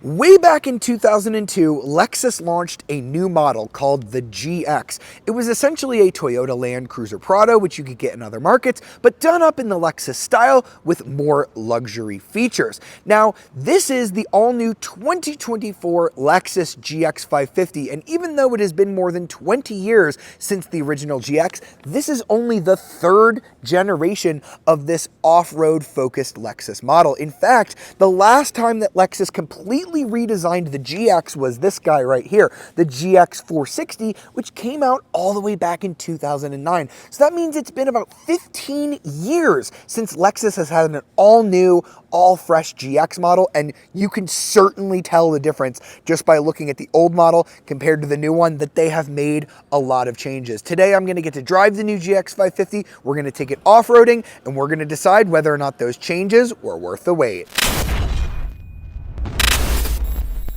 Way back in 2002, Lexus launched a new model called the GX. It was essentially a Toyota Land Cruiser Prado, which you could get in other markets, but done up in the Lexus style with more luxury features. Now, this is the all-new 2024 Lexus GX 550, and even though it has been more than 20 years since the original GX, this is only the third generation of this off-road focused Lexus model. In fact, the last time that Lexus completely redesigned the GX was this guy right here, the GX 460, which came out all the way back in 2009. So that means it's been about 15 years since Lexus has had an all-new, all-fresh GX model, and you can certainly tell the difference just by looking at the old model compared to the new one, that they have made a lot of changes. Today, I'm gonna get to drive the new GX 550, we're gonna take it off-roading, and we're gonna decide whether or not those changes were worth the wait.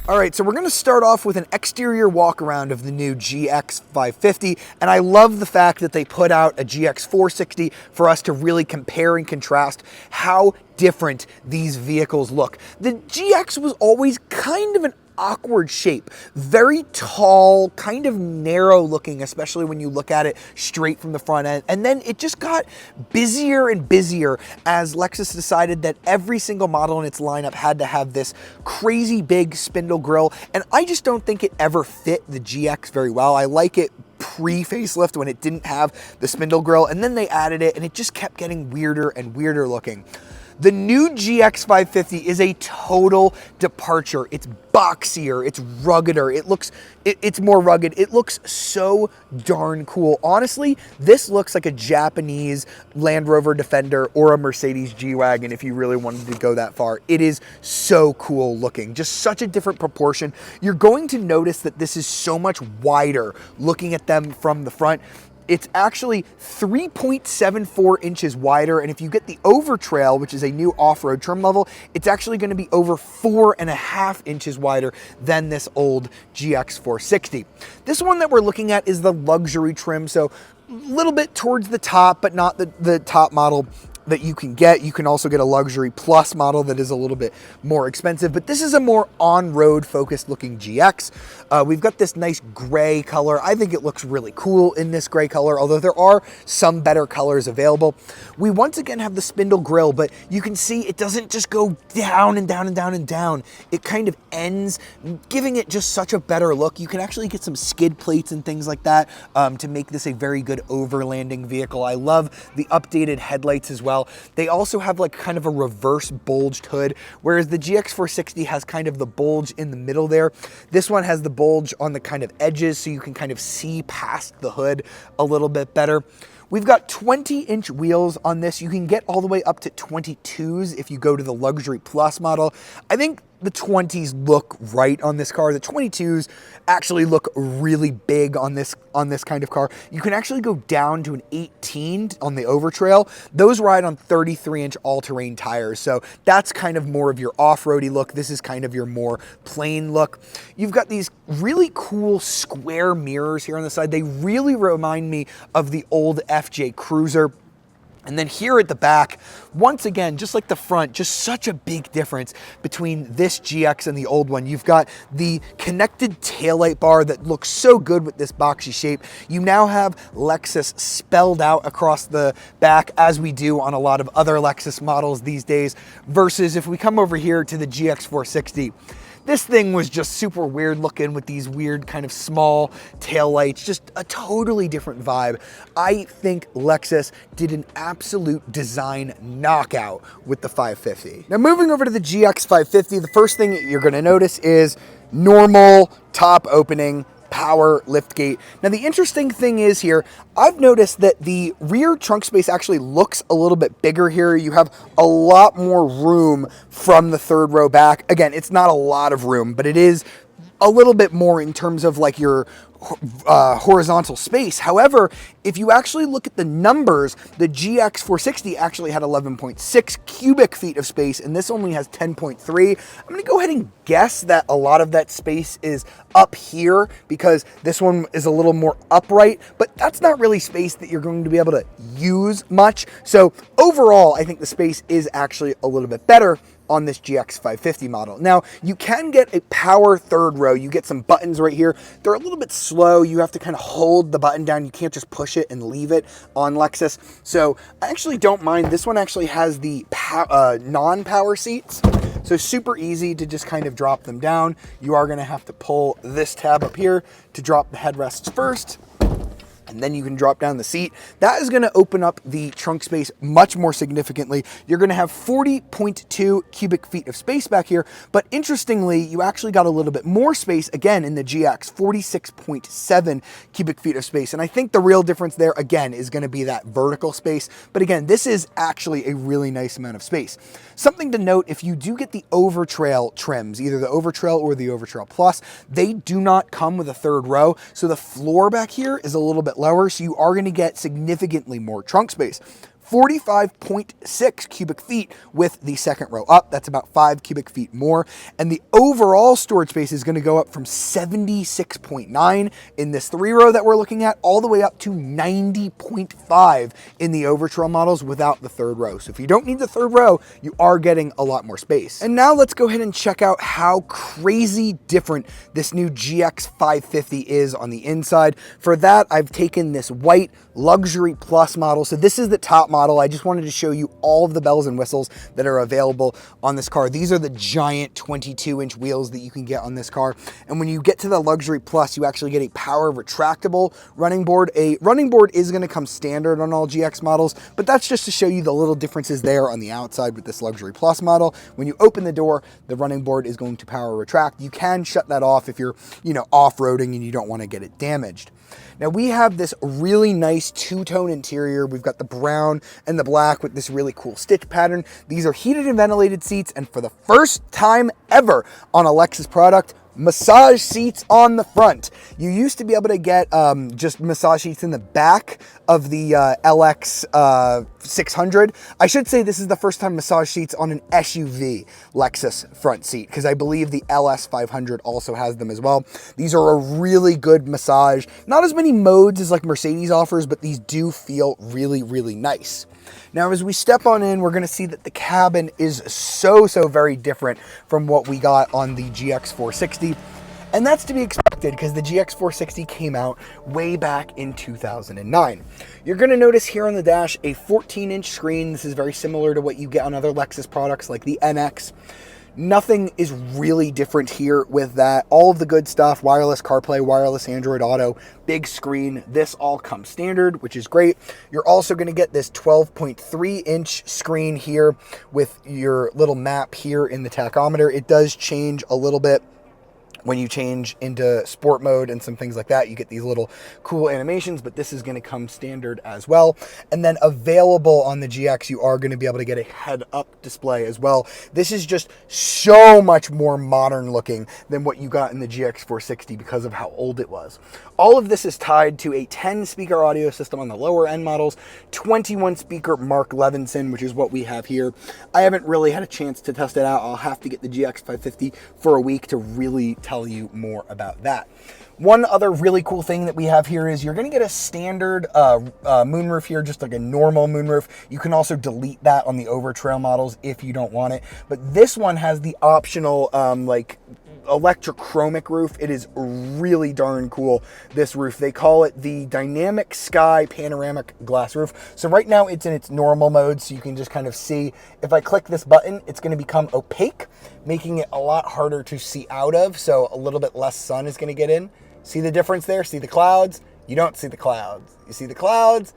All right, so we're gonna start off with an exterior walk around of the new GX 550, and I love the fact that they put out a GX 460 for us to really compare and contrast how different these vehicles look. The GX was always kind of an awkward shape, very tall, kind of narrow looking, especially when you look at it straight from the front end. And then it just got busier and busier as Lexus decided that every single model in its lineup had to have this crazy big spindle grille. And I just don't think it ever fit the GX very well. I like it pre-facelift when it didn't have the spindle grille, and then they added it and it just kept getting weirder and weirder looking. The new GX 550 is a total departure. It's boxier, it's ruggeder, it's more rugged. It looks so darn cool. Honestly, this looks like a Japanese Land Rover Defender or a Mercedes G-Wagon if you really wanted to go that far. It is so cool looking, just such a different proportion. You're going to notice that this is so much wider looking at them from the front. It's actually 3.74 inches wider, and if you get the Over Trail, which is a new off-road trim level, it's actually going to be over 4.5 inches wider than this old GX 460. This one that we're looking at is the luxury trim, so a little bit towards the top, but not the top model that you can get. You can also get a luxury plus model that is a little bit more expensive, but this is a more on-road focused looking GX. We've got this nice gray color. I think it looks really cool in this gray color, although there are some better colors available. We once again have the spindle grille, but you can see it doesn't just go down and down and down and down. It kind of ends, giving it just such a better look. You can actually get some skid plates and things like that to make this a very good overlanding vehicle. I love the updated headlights as well. They also have like kind of a reverse bulged hood, whereas the GX 460 has kind of the bulge in the middle there. This one has the bulge on the kind of edges, so you can kind of see past the hood a little bit better. We've got 20-inch wheels on this. You can get all the way up to 22s if you go to the Luxury Plus model. I think the 20s look right on this car. The 22s actually look really big on this kind of car. You can actually go down to an 18 on the Over Trail. Those ride on 33-inch all-terrain tires, so that's kind of more of your off-roady look. This is kind of your more plain look. You've got these really cool square mirrors here on the side. They really remind me of the old FJ Cruiser. And then here at the back, once again, just like the front, just such a big difference between this GX and the old one. You've got the connected taillight bar that looks so good with this boxy shape. You now have Lexus spelled out across the back, as we do on a lot of other Lexus models these days, versus if we come over here to the GX 460. This thing was just super weird looking with these weird kind of small taillights, just a totally different vibe. I think Lexus did an absolute design knockout with the 550. Now moving over to the GX 550, the first thing you're gonna notice is normal top opening power liftgate. Now the interesting thing is here, I've noticed that the rear trunk space actually looks a little bit bigger here. You have a lot more room from the third row back. Again, it's not a lot of room, but it is a little bit more in terms of like your horizontal space. However, if you actually look at the numbers, the GX 460 actually had 11.6 cubic feet of space, and this only has 10.3. I'm gonna go ahead and guess that a lot of that space is up here because this one is a little more upright, but that's not really space that you're going to be able to use much. So overall, I think the space is actually a little bit better on this GX 550 model. Now, you can get a power third row. You get some buttons right here. They're a little bit slow. You have to kind of hold the button down. You can't just push it and leave it on Lexus. So I actually don't mind. This one actually has the non-power seats. So super easy to just kind of drop them down. You are going to have to pull this tab up here to drop the headrests first, and then you can drop down the seat. That is going to open up the trunk space much more significantly. You're going to have 40.2 cubic feet of space back here, but interestingly, you actually got a little bit more space again in the GX, 46.7 cubic feet of space. And I think the real difference there again is going to be that vertical space. But again, this is actually a really nice amount of space. Something to note, if you do get the Overtrail trims, either the Overtrail or the Overtrail Plus, they do not come with a third row. So the floor back here is a little bit lower, so you are going to get significantly more trunk space. 45.6 cubic feet with the second row up. That's about 5 cubic feet more. And the overall storage space is going to go up from 76.9 in this 3-row that we're looking at, all the way up to 90.5 in the Overtrail models without the third row. So if you don't need the third row, you are getting a lot more space. And now let's go ahead and check out how crazy different this new GX 550 is on the inside. For that, I've taken this white Luxury Plus model. So this is the top model. I just wanted to show you all of the bells and whistles that are available on this car. These are the giant 22-inch wheels that you can get on this car. And when you get to the Luxury Plus, you actually get a power retractable running board. A running board is going to come standard on all GX models, but that's just to show you the little differences there on the outside with this Luxury Plus model. When you open the door, the running board is going to power retract. You can shut that off if you're, off-roading and you don't want to get it damaged. Now we have this really nice two-tone interior. We've got the brown and the black with this really cool stitch pattern. These are heated and ventilated seats, and for the first time ever on a Lexus product, massage seats on the front. You used to be able to get just massage seats in the back of the LX 600. I should say this is the first time massage seats on an SUV Lexus front seat, because I believe the LS 500 also has them as well. These are a really good massage. Not as many modes as like Mercedes offers, but these do feel really, really nice. Now, as we step on in, we're going to see that the cabin is so very different from what we got on the GX 460. And that's to be expected because the GX 460 came out way back in 2009. You're going to notice here on the dash a 14-inch screen. This is very similar to what you get on other Lexus products like the NX. Nothing is really different here with that. All of the good stuff, wireless CarPlay, wireless Android Auto, big screen. This all comes standard, which is great. You're also going to get this 12.3-inch screen here with your little map here in the tachometer. It does change a little bit when you change into sport mode and some things like that. You get these little cool animations, but this is going to come standard as well. And then available on the GX, you are going to be able to get a head-up display as well. This is just so much more modern looking than what you got in the GX 460 because of how old it was. All of this is tied to a 10-speaker audio system on the lower end models, 21-speaker Mark Levinson, which is what we have here. I haven't really had a chance to test it out. I'll have to get the GX 550 for a week to really tell you more about that. One other really cool thing that we have here is you're going to get a standard moonroof here, just like a normal moonroof. You can also delete that on the Overtrail models if you don't want it. But this one has the optional like electrochromic roof. It is really darn cool, this roof. They call it the Dynamic Sky Panoramic Glass Roof. So right now it's in its normal mode, so you can just kind of see. If I click this button, it's going to become opaque, making it a lot harder to see out of, so a little bit less sun is going to get in. See the difference there? See the clouds? You don't see the clouds. You see the clouds?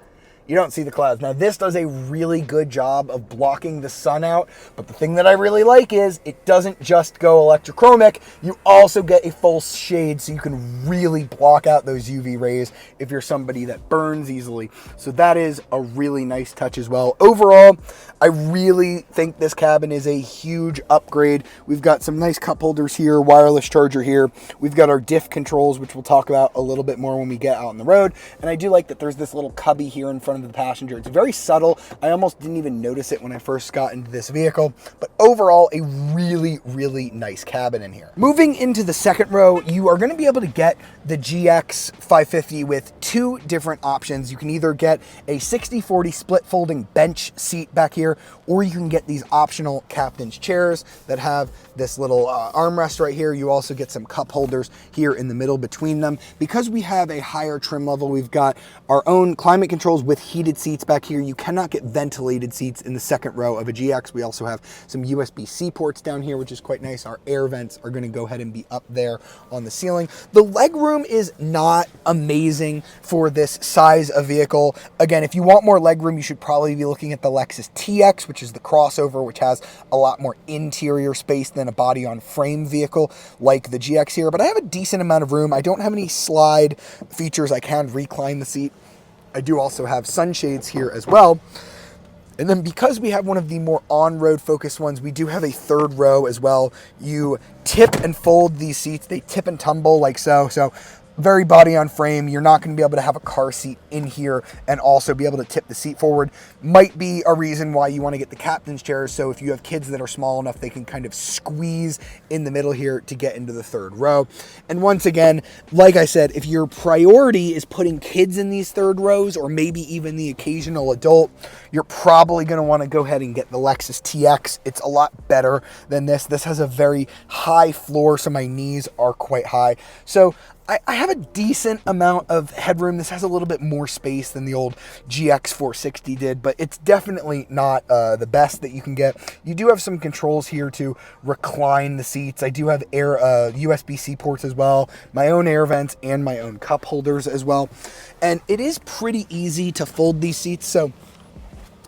You don't see the clouds. Now, this does a really good job of blocking the sun out, but the thing that I really like is it doesn't just go electrochromic. You also get a full shade, so you can really block out those UV rays if you're somebody that burns easily. So that is a really nice touch as well. Overall, I really think this cabin is a huge upgrade. We've got some nice cup holders here, wireless charger here. We've got our diff controls, which we'll talk about a little bit more when we get out on the road. And I do like that there's this little cubby here in front front of the passenger. It's very subtle. I almost didn't even notice it when I first got into this vehicle, but overall a really, really nice cabin in here. Moving into the second row, you are going to be able to get the GX 550 with two different options. You can either get a 60/40 split folding bench seat back here, or you can get these optional captain's chairs that have this little armrest right here. You also get some cup holders here in the middle between them. Because we have a higher trim level, we've got our own climate controls with heated seats back here. You cannot get ventilated seats in the second row of a GX. We also have some USB-C ports down here, which is quite nice. Our air vents are going to go ahead and be up there on the ceiling. The leg room is not amazing for this size of vehicle. Again, if you want more leg room, you should probably be looking at the Lexus TX, which is the crossover, which has a lot more interior space than a body on frame vehicle like the GX here. But I have a decent amount of room. I don't have any slide features. I can recline the seat. I do also have sunshades here as well. And then because we have one of the more on-road focused ones, we do have a third row as well. You tip and fold these seats. They tip and tumble like so. So very body on frame. You're not going to be able to have a car seat in here and also be able to tip the seat forward. Might be a reason why you want to get the captain's chairs. So if you have kids that are small enough, they can kind of squeeze in the middle here to get into the third row. And once again, like I said, if your priority is putting kids in these third rows, or maybe even the occasional adult, you're probably going to want to go ahead and get the Lexus TX. It's a lot better than this. This has a very high floor, so my knees are quite high. So I have a decent amount of headroom. This has a little bit more space than the old GX 460 did, but it's definitely not the best that you can get. You do have some controls here to recline the seats. I do have air USB-C ports as well, my own air vents, and my own cup holders as well. And it is pretty easy to fold these seats, so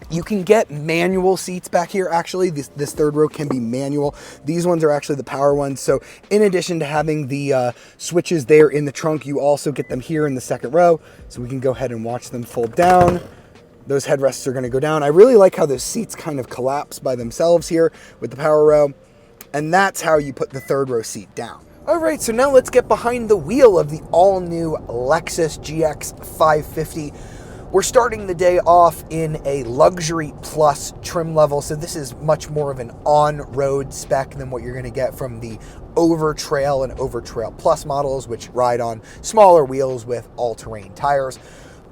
you can get manual seats back here. Actually, this third row can be manual. These ones are actually the power ones. So in addition to having the switches there in the trunk, you also get them here in the second row. So we can go ahead and watch them fold down. Those headrests are going to go down. I really like how those seats kind of collapse by themselves here with the power row. And that's how you put the third row seat down. All right, so now let's get behind the wheel of the all-new Lexus GX 550. We're starting the day off in a luxury plus trim level, so this is much more of an on-road spec than what you're going to get from the Over Trail and Over Trail Plus models, which ride on smaller wheels with all-terrain tires.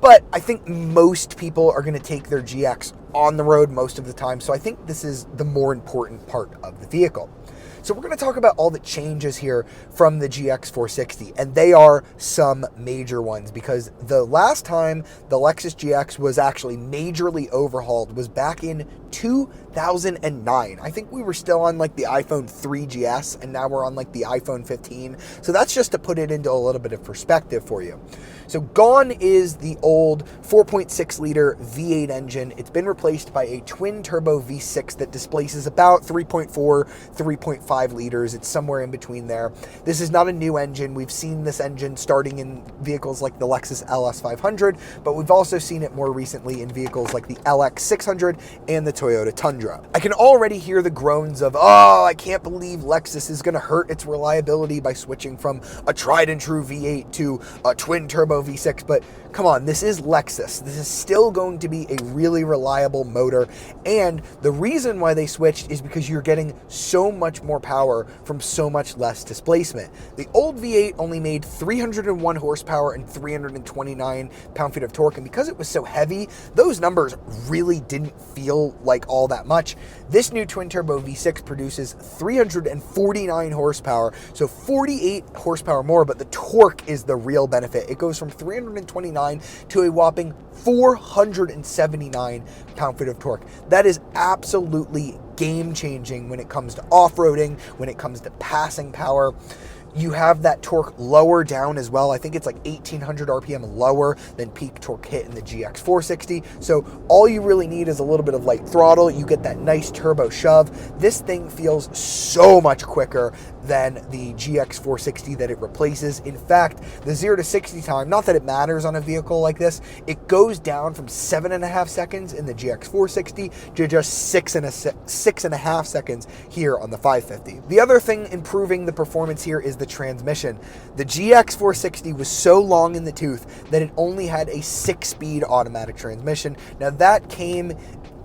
But I think most people are going to take their GX on the road most of the time, so I think this is the more important part of the vehicle. So we're going to talk about all the changes here from the GX 460, and they are some major ones, because the last time the Lexus GX was actually majorly overhauled was back in 2009. I think we were still on like the iPhone 3GS, and now we're on like the iPhone 15. So that's just to put it into a little bit of perspective for you. So gone is the old 4.6 liter V8 engine. It's been replaced by a twin turbo V6 that displaces about 3.4, 3.5 liters. It's somewhere in between there. This is not a new engine. We've seen this engine starting in vehicles like the Lexus LS 500, but we've also seen it more recently in vehicles like the LX 600 and the Toyota Tundra. I can already hear the groans of, oh, I can't believe Lexus is going to hurt its reliability by switching from a tried and true V8 to a twin turbo V6, but come on, this is Lexus. This is still going to be a really reliable motor, and the reason why they switched is because you're getting so much more power from so much less displacement. The old V8 only made 301 horsepower and 329 pound-feet of torque, and because it was so heavy, those numbers really didn't feel like all that much. This new twin-turbo V6 produces 349 horsepower, so 48 horsepower more, but the torque is the real benefit. It goes from 329 to a whopping 479 pound-feet of torque. That is absolutely game-changing when it comes to off-roading, when it comes to passing power. You have that torque lower down as well. I think it's like 1800 RPM lower than peak torque hit in the GX 460. So all you really need is a little bit of light throttle. You get that nice turbo shove. This thing feels so much quicker than the GX 460 that it replaces. In fact, the 0 to 60 time, not that it matters on a vehicle like this, it goes down from 7.5 seconds in the GX 460 to just 6.5 seconds here on the 550. The other thing improving the performance here is the the transmission. The GX 460 was so long in the tooth that it only had a 6-speed automatic transmission. Now that came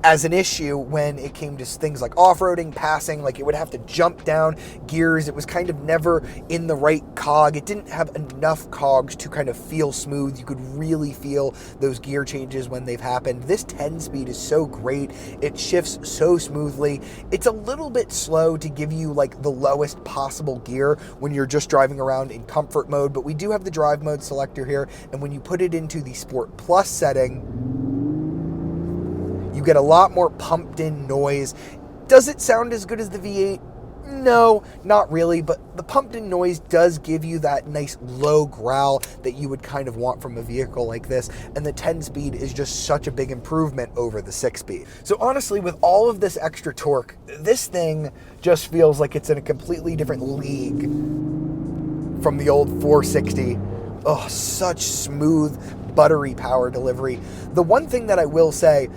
as an issue when it came to things like off-roading, passing, like it would have to jump down gears. It was kind of never in the right cog. It didn't have enough cogs to kind of feel smooth. You could really feel those gear changes when they've happened. This 10-speed is so great. It shifts so smoothly. It's a little bit slow to give you like the lowest possible gear when you're just driving around in comfort mode, but we do have the drive mode selector here, and when you put it into the Sport Plus setting, you get a lot more pumped in noise. Does it sound as good as the V8? No, not really, but the pumped in noise does give you that nice low growl that you would kind of want from a vehicle like this, and the 10-speed is just such a big improvement over the 6-speed. So honestly, with all of this extra torque, this thing just feels like it's in a completely different league from the old 460. Oh, such smooth, buttery power delivery. The one thing that I will say,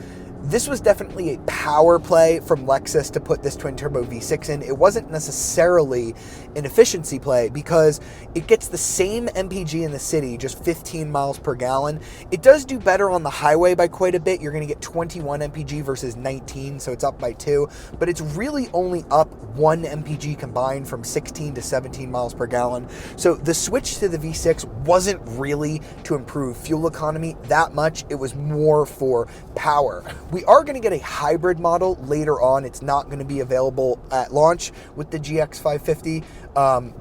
this was definitely a power play from Lexus to put this twin-turbo V6 in. It wasn't necessarily an efficiency play because it gets the same MPG in the city, just 15 miles per gallon. It does do better on the highway by quite a bit. You're going to get 21 MPG versus 19, so it's up by 2. But it's really only up 1 MPG combined from 16 to 17 miles per gallon. So the switch to the V6 wasn't really to improve fuel economy that much. It was more for power. We are going to get a hybrid model later on. It's not going to be available at launch with the GX 550,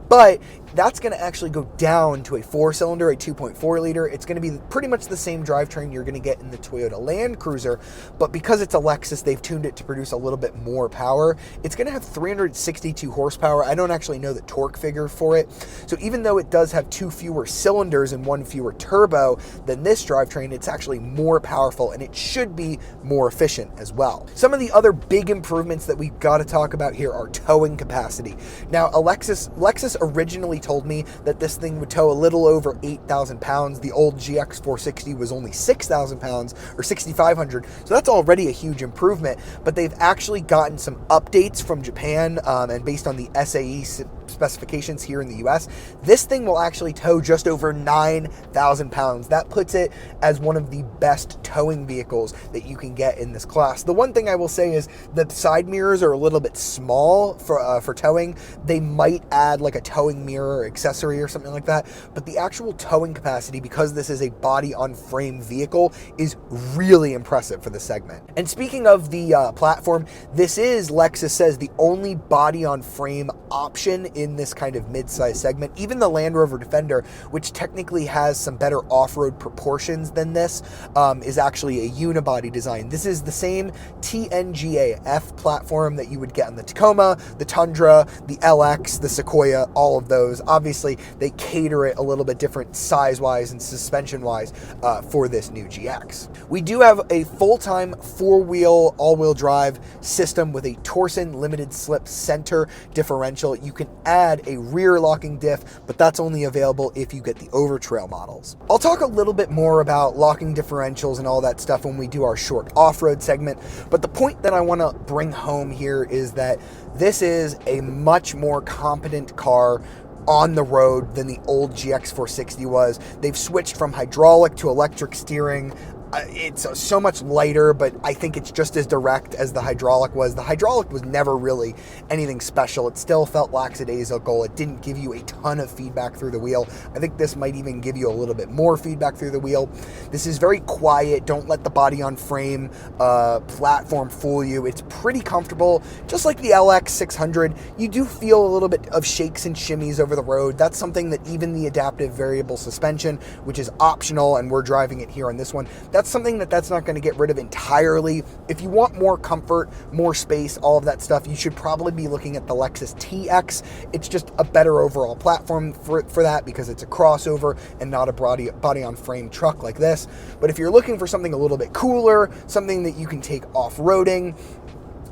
but that's going to actually go down to a 4-cylinder, a 2.4 liter. It's going to be pretty much the same drivetrain you're going to get in the Toyota Land Cruiser, but because it's a Lexus, they've tuned it to produce a little bit more power. It's going to have 362 horsepower. I don't actually know the torque figure for it. So even though it does have 2 fewer cylinders and 1 fewer turbo than this drivetrain, it's actually more powerful, and it should be more efficient as well. Some of the other big improvements that we've got to talk about here are towing capacity. Now, Lexus originally told me that this thing would tow a little over 8,000 pounds. The old GX 460 was only 6,000 pounds or 6,500. So that's already a huge improvement, but they've actually gotten some updates from Japan, and based on the SAE specifications here in the US, this thing will actually tow just over 9,000 pounds. That puts it as one of the best towing vehicles that you can get in this class. The one thing I will say is the side mirrors are a little bit small for towing. They might add like a towing mirror accessory or something like that, but the actual towing capacity, because this is a body on frame vehicle, is really impressive for the segment. And speaking of the platform, this is, Lexus says, the only body on frame option in this kind of mid-size segment. Even the Land Rover Defender, which technically has some better off-road proportions than this, is actually a unibody design. This is the same TNGA-F platform that you would get on the Tacoma, the Tundra, the LX, the Sequoia, all of those. Obviously, they cater it a little bit different size-wise and suspension-wise for this new GX. We do have a full-time 4-wheel, all-wheel drive system with a Torsen limited slip center differential. You can add a rear locking diff, but that's only available if you get the Overtrail models. I'll talk a little bit more about locking differentials and all that stuff when we do our short off-road segment, but the point that I want to bring home here is that this is a much more competent car on the road than the old GX 460 was. They've switched from hydraulic to electric steering. It's so much lighter, but I think it's just as direct as the hydraulic was. The hydraulic was never really anything special. It still felt lackadaisical. It didn't give you a ton of feedback through the wheel. I think this might even give you a little bit more feedback through the wheel. This is very quiet. Don't let the body on frame platform fool you. It's pretty comfortable. Just like the LX 600, you do feel a little bit of shakes and shimmies over the road. That's something that even the adaptive variable suspension, which is optional, and we're driving it here on this one, that's something that's not going to get rid of entirely. If you want more comfort, more space, all of that stuff, you should probably be looking at the Lexus TX. It's just a better overall platform for that because it's a crossover and not a body on frame truck like this. But if you're looking for something a little bit cooler, something that you can take off-roading,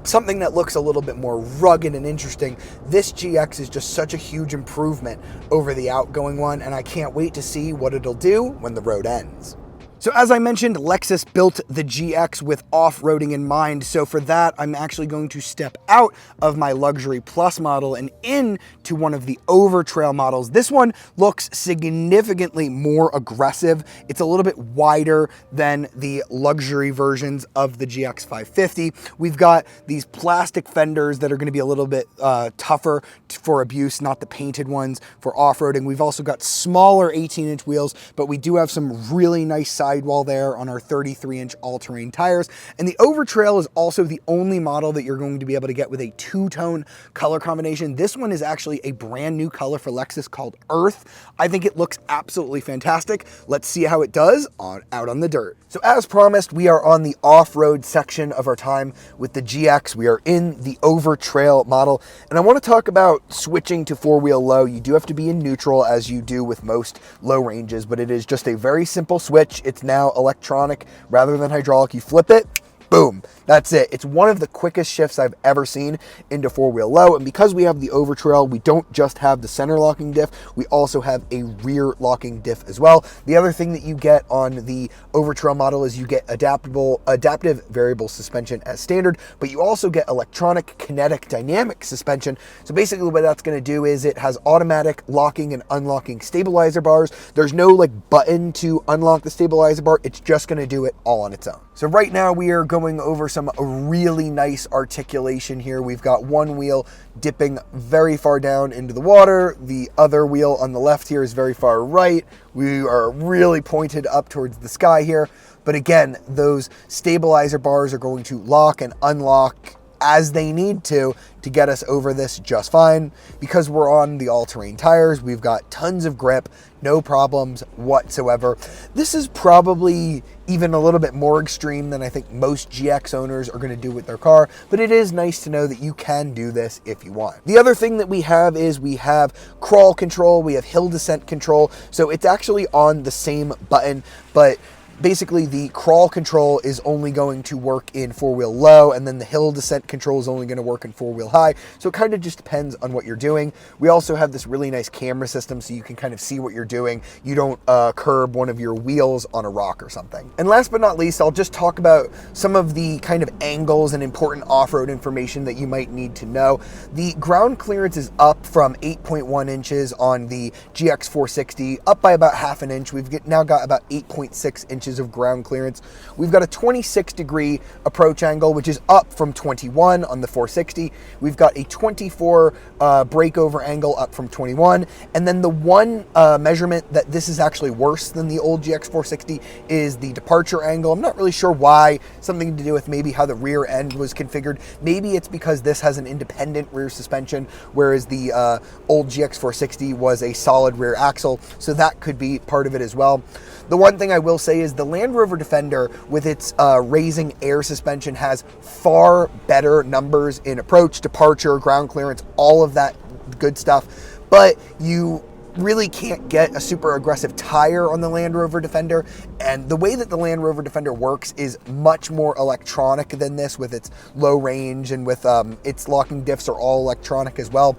something that looks a little bit more rugged and interesting, this GX is just such a huge improvement over the outgoing one, and I can't wait to see what it'll do when the road ends. So as I mentioned, Lexus built the GX with off-roading in mind. So for that, I'm actually going to step out of my Luxury Plus model and into one of the Over Trail models. This one looks significantly more aggressive. It's a little bit wider than the luxury versions of the GX 550. We've got these plastic fenders that are going to be a little bit tougher for abuse, not the painted ones for off-roading. We've also got smaller 18-inch wheels, but we do have some really nice sidewall there on our 33-inch all-terrain tires. And the Over Trail is also the only model that you're going to be able to get with a two-tone color combination. This one is actually a brand new color for Lexus called Earth. I think it looks absolutely fantastic. Let's see how it does out on the dirt. So as promised, we are on the off-road section of our time with the GX. We are in the Over Trail model, and I want to talk about switching to four-wheel low. You do have to be in neutral, as you do with most low ranges, but it is just a very simple switch. It's now electronic rather than hydraulic. You flip it, boom, that's it. It's one of the quickest shifts I've ever seen into four-wheel low, and because we have the Over Trail, we don't just have the center locking diff, we also have a rear locking diff as well. The other thing that you get on the Over Trail model is you get adaptive variable suspension as standard, but you also get electronic kinetic dynamic suspension. So basically what that's going to do is it has automatic locking and unlocking stabilizer bars. There's no like button to unlock the stabilizer bar. It's just going to do it all on its own. So right now we are going over some really nice articulation here. We've got one wheel dipping very far down into the water. The other wheel on the left here is very far right. We are really pointed up towards the sky here. But again, those stabilizer bars are going to lock and unlock as they need to get us over this just fine. Because we're on the all-terrain tires, we've got tons of grip, no problems whatsoever. This is probably even a little bit more extreme than I think most GX owners are going to do with their car, but it is nice to know that you can do this if you want. The other thing that we have is we have crawl control, we have hill descent control, so it's actually on the same button, but basically the crawl control is only going to work in four-wheel low, and then the hill descent control is only going to work in four-wheel high. So it kind of just depends on what you're doing. We also have this really nice camera system so you can kind of see what you're doing. You don't curb one of your wheels on a rock or something. And last but not least, I'll just talk about some of the kind of angles and important off-road information that you might need to know. The ground clearance is up from 8.1 inches on the GX 460, up by about half an inch. We've now got about 8.6 inches of ground clearance. We've got a 26-degree approach angle, which is up from 21 on the 460. We've got a 24 breakover angle, up from 21. And then the one measurement that this is actually worse than the old GX 460 is the departure angle. I'm not really sure why. Something to do with maybe how the rear end was configured. Maybe it's because this has an independent rear suspension, whereas the old GX 460 was a solid rear axle. So that could be part of it as well. The one thing I will say is the Land Rover Defender with its raising air suspension has far better numbers in approach, departure, ground clearance, all of that good stuff. But you really can't get a super aggressive tire on the Land Rover Defender. And the way that the Land Rover Defender works is much more electronic than this, with its low range and with its locking diffs are all electronic as well.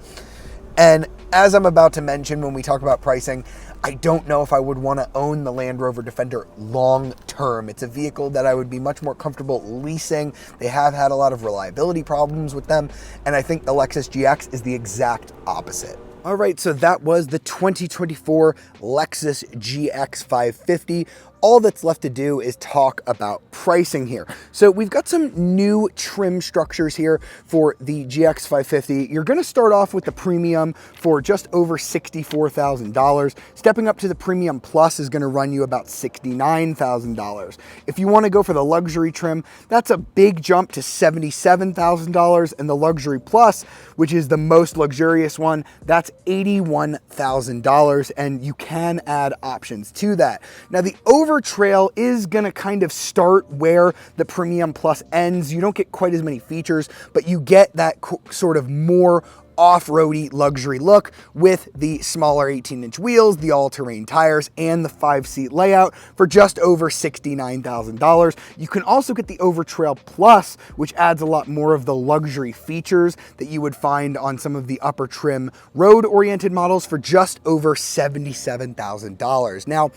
And as I'm about to mention when we talk about pricing, I don't know if I would want to own the Land Rover Defender long term. It's a vehicle that I would be much more comfortable leasing. They have had a lot of reliability problems with them, and I think the Lexus GX is the exact opposite. All right, so that was the 2024 Lexus GX 550. All that's left to do is talk about pricing here. So we've got some new trim structures here for the GX 550. You're gonna start off with the Premium for just over $64,000. Stepping up to the Premium Plus is gonna run you about $69,000. If you wanna go for the luxury trim, that's a big jump to $77,000, and the Luxury Plus, which is the most luxurious one, that's $81,000, and you can add options to that. Now the Over Trail is gonna kind of start where the Premium Plus ends. You don't get quite as many features, but you get that sort of more off-roady luxury look with the smaller 18-inch wheels, the all-terrain tires, and the 5-seat layout for just over $69,000. You can also get the Overtrail Plus, which adds a lot more of the luxury features that you would find on some of the upper trim road-oriented models for just over $77,000. Now,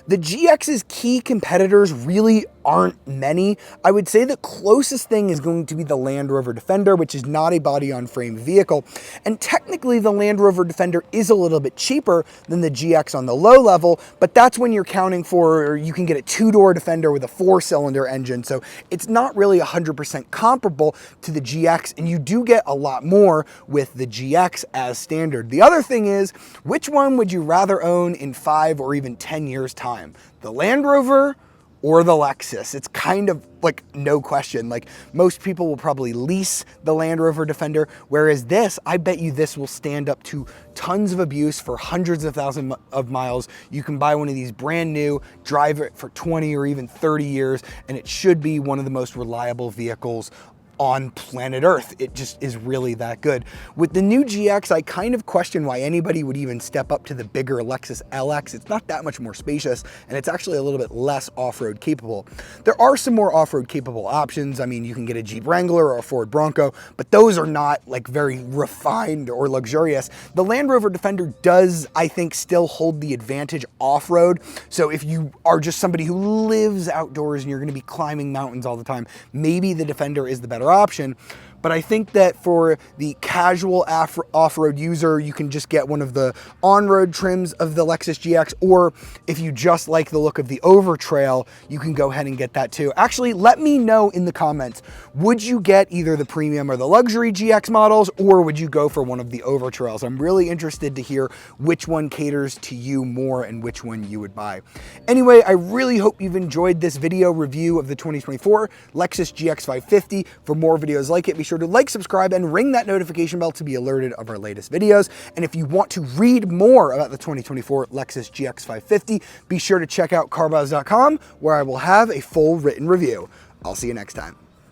the GX's key competitors really aren't many. I would say the closest thing is going to be the Land Rover Defender, which is not a body-on-frame vehicle. And technically, the Land Rover Defender is a little bit cheaper than the GX on the low level, but that's when you're counting for, you can get a 2-door Defender with a 4-cylinder engine. So it's not really 100% comparable to the GX, and you do get a lot more with the GX as standard. The other thing is, which one would you rather own in 5 or even 10 years' time? The Land Rover or the Lexus? It's kind of like no question. Like, most people will probably lease the Land Rover Defender, whereas this, I bet you this will stand up to tons of abuse for hundreds of thousands of miles. You can buy one of these brand new, drive it for 20 or even 30 years, and it should be one of the most reliable vehicles on planet Earth. It just is really that good. With the new GX, I kind of question why anybody would even step up to the bigger Lexus LX. It's not that much more spacious, and it's actually a little bit less off-road capable. There are some more off-road capable options. I mean, you can get a Jeep Wrangler or a Ford Bronco, but those are not like very refined or luxurious. The Land Rover Defender does, I think, still hold the advantage off-road. So if you are just somebody who lives outdoors and you're going to be climbing mountains all the time, maybe the Defender is the better option. But I think that for the casual off-road user, you can just get one of the on-road trims of the Lexus GX, or if you just like the look of the Overtrail, you can go ahead and get that too. Actually, let me know in the comments, would you get either the premium or the luxury GX models, or would you go for one of the Overtrails? I'm really interested to hear which one caters to you more and which one you would buy. Anyway, I really hope you've enjoyed this video review of the 2024 Lexus GX 550. For more videos like it, be sure to like, subscribe, and ring that notification bell to be alerted of our latest videos. And if you want to read more about the 2024 Lexus GX 550, be sure to check out carbuzz.com, where I will have a full written review. I'll see you next time.